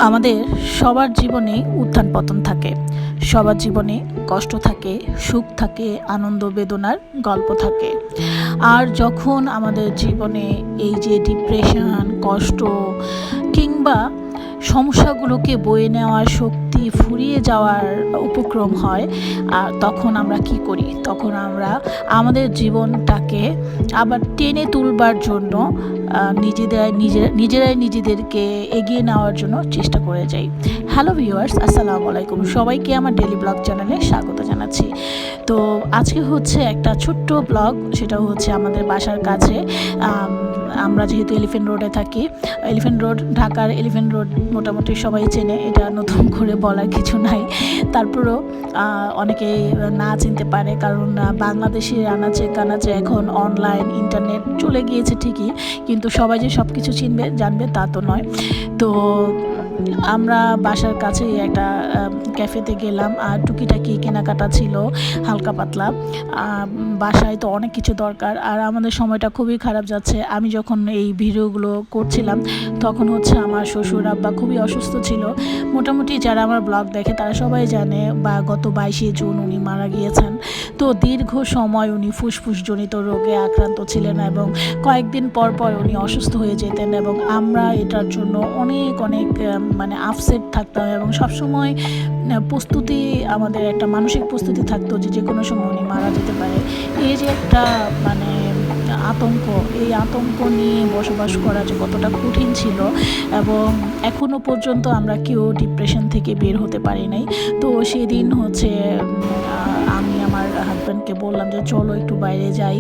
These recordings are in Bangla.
আমাদের সবার জীবনে উত্থান পতন থাকে, সবার জীবনে কষ্ট থাকে, সুখ থাকে, আনন্দ বেদনার গল্প থাকে। আর যখন আমাদের জীবনে এই যে ডিপ্রেশন, কষ্ট কিংবা সমস্যাগুলোকে বয়ে নেওয়ার শক্তি ফুরিয়ে যাওয়ার উপক্রম হয়, আর তখন আমরা কি করি? তখন আমরা আমাদের জীবনটাকে আবার টেনে তুলবার জন্য নিজেরাই নিজেদেরকে এগিয়ে নেওয়ার জন্য চেষ্টা করে যাই। হ্যালো ভিউয়ার্স, আসসালামু আলাইকুম। সবাইকে আমার ডেলি ব্লগ চ্যানেলে স্বাগত জানাচ্ছি। তো আজকে হচ্ছে একটা ছোট্ট ব্লগ, সেটা হচ্ছে আমাদের বাসার কাছে। আমরা যেহেতু এলিফ্যান্ট রোডে থাকি, এলিফ্যান্ট রোড, ঢাকার এলিফ্যান্ট রোড মোটামুটি সবাই চেনে, এটা নতুন করে বলার কিছু নাই। তারপরেও অনেকেই না চিনতে পারে, কারণ বাংলাদেশের আনাচে কানাচে এখন অনলাইন ইন্টারনেট চলে গিয়েছে ঠিকই, কিন্তু সবাই যে সব কিছু চিনবে জানবে তা তো নয়। তো আমরা বাসার কাছেই একটা ক্যাফেতে গেলাম, আর টুকিটাকি কেনাকাটা ছিল হালকা পাতলা। বাসায় তো অনেক কিছু দরকার, আর আমাদের সময়টা খুবই খারাপ যাচ্ছে। আমি যখন এই ভিডিওগুলো করছিলাম তখন হচ্ছে আমার শ্বশুর আব্বা খুবই অসুস্থ ছিল। মোটামুটি যারা আমার ব্লগ দেখে তারা সবাই জানে, বা গত 22শে জুন উনি মারা গিয়েছেন। তো দীর্ঘ সময় উনি ফুসফুসজনিত রোগে আক্রান্ত ছিলেন, এবং কয়েকদিন পর পর উনি অসুস্থ হয়ে যেতেন, এবং আমরা এটার জন্য অনেক মানে আপসেট থাকতাম, এবং সবসময় প্রস্তুতি, আমাদের একটা মানসিক প্রস্তুতি থাকতো যে যে কোনো সময় উনি মারা যেতে পারে। এই যে একটা মানে আতঙ্ক, এই আতঙ্ক নিয়ে বসবাস করা যে কতটা কঠিন ছিল, এবং এখনও পর্যন্ত আমরা কেউ ডিপ্রেশন থেকে বের হতে পারি নাই। তো সেদিন হচ্ছে আমি আমার হাজব্যান্ডকে বললাম যে চলো একটু বাইরে যাই,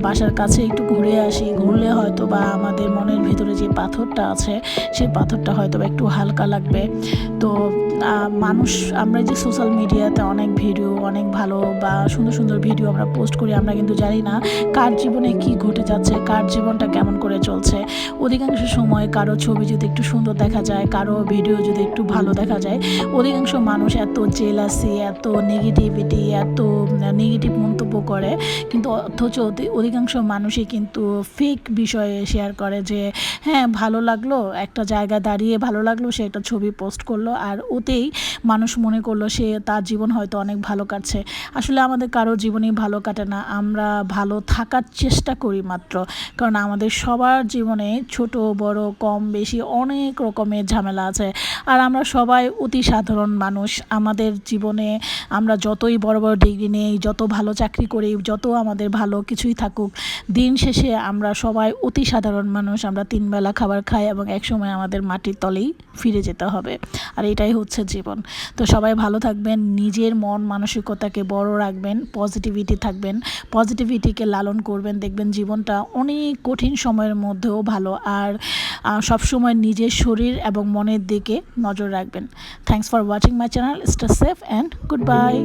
বাসার কাছে একটু ঘুরে আসি, ঘুরলে হয়তো বা আমাদের মনের ভিতরে যে পাথরটা আছে সেই পাথরটা হয়তো বা একটু হালকা লাগবে। তো মানুষ, আমরা যে সোশ্যাল মিডিয়াতে অনেক ভিডিও, অনেক ভালো বা সুন্দর সুন্দর ভিডিও আমরা পোস্ট করি, আমরা কিন্তু জানি না কার জীবনে কি ঘটে যাচ্ছে, কার জীবনটা কেমন করে চলছে। অধিকাংশ সময় কারো ছবি যদি একটু সুন্দর দেখা যায়, কারো ভিডিও যদি একটু ভালো দেখা যায়, অধিকাংশ মানুষ এত জেলাসি, এত নেগেটিভিটি, এত নেগেটিভ মন্তব্য করে, কিন্তু অথচ অধিকাংশ মানুষই কিন্তু ফেক বিষয়ে শেয়ার করে যে হ্যাঁ ভালো লাগলো, একটা জায়গা দাঁড়িয়ে ভালো লাগলো, সে একটা ছবি পোস্ট করলো, আর ওতেই মানুষ মনে করলো সে তার জীবন হয়তো অনেক ভালো কাটছে। আসলে আমাদের কারো জীবনই ভালো কাটে না, আমরা ভালো থাকার চেষ্টা করি মাত্র। কারণ আমাদের সবার জীবনে ছোট বড় কম বেশি অনেক রকমের ঝামেলা আছে, আর আমরা সবাই অতি সাধারণ মানুষ। আমাদের জীবনে আমরা যতই বড় বড় ডিগ্রি নেই, যত ভালো চাকরি করি, যত আমাদের ভালো কিছুই থাকুক, দিন শেষে আমরা সবাই অতি সাধারণ মানুষ। আমরা 3 বেলা খাবার খাই, এবং একসময় আমাদের মাটির তলেই ফিরে যেতে হবে, আর এটাই হচ্ছে জীবন। তো সবাই ভালো থাকবেন, নিজের মন মানসিকতাকে বড় রাখবেন, পজিটিভিটি থাকবেন, পজিটিভিটিকে লালন করবেন, দেখবেন জীবনটা অনেক কঠিন সময়ের মধ্যেও ভালো। আর সবসময় নিজের শরীর এবং মনের দিকে নজর রাখবেন। Thanks for watching my channel. Stay safe and good bye.